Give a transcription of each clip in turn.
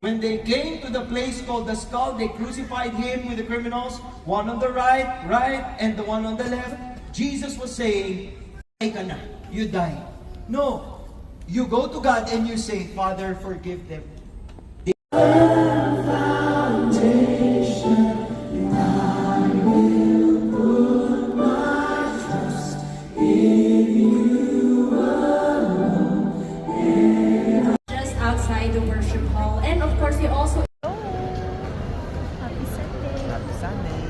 When they came to the place called the skull, they crucified him with the criminals, one on the right, and the one on the left. Jesus was saying, you die. No, you go to God and you say, Father, forgive them. Just outside the worship hall. And of course, we also Happy Sunday. Happy Sunday.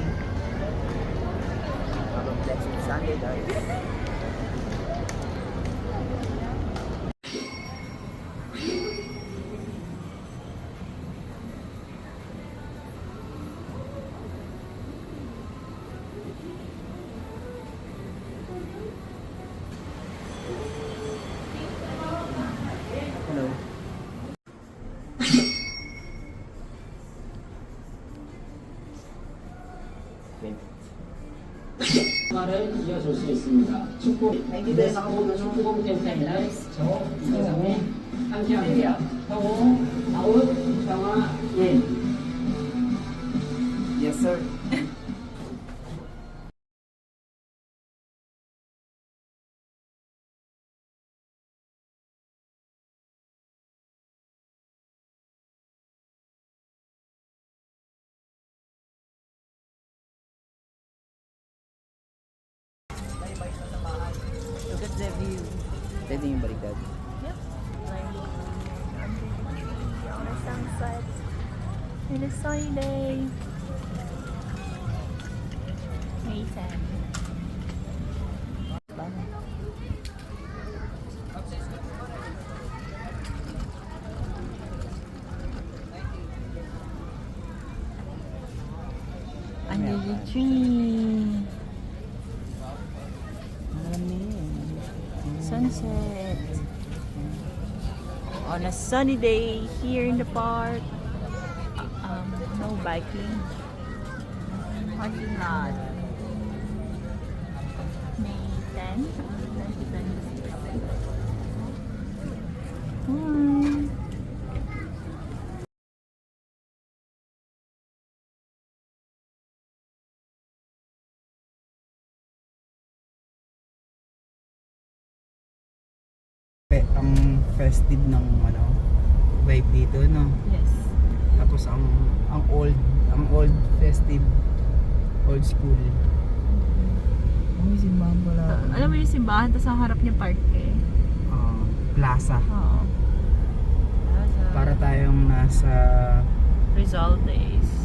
Have a blessed Sunday, guys. Hello. 말을 이어줄 수 있습니다. 축구 무대에서 모든 축구 챔피언을 저 이재성이 함께합니다. 성우, 아웃, 정아, 인. Yes, sir. Look at the view. Pwede yung baliktad. Yep. On a sunset. In a sunny day. May 10. Under the tree. Sunset. On a sunny day here in the park. No biking. Parking lot. May 10, 2026. Ang festive ng vibe dito, no? Yes. Tapos ang old festive, old school. May simbahan pala. Alam mo yung simbahan, tapos ang harap niya park eh. Plaza. Oo. Para tayong nasa Rizal Days.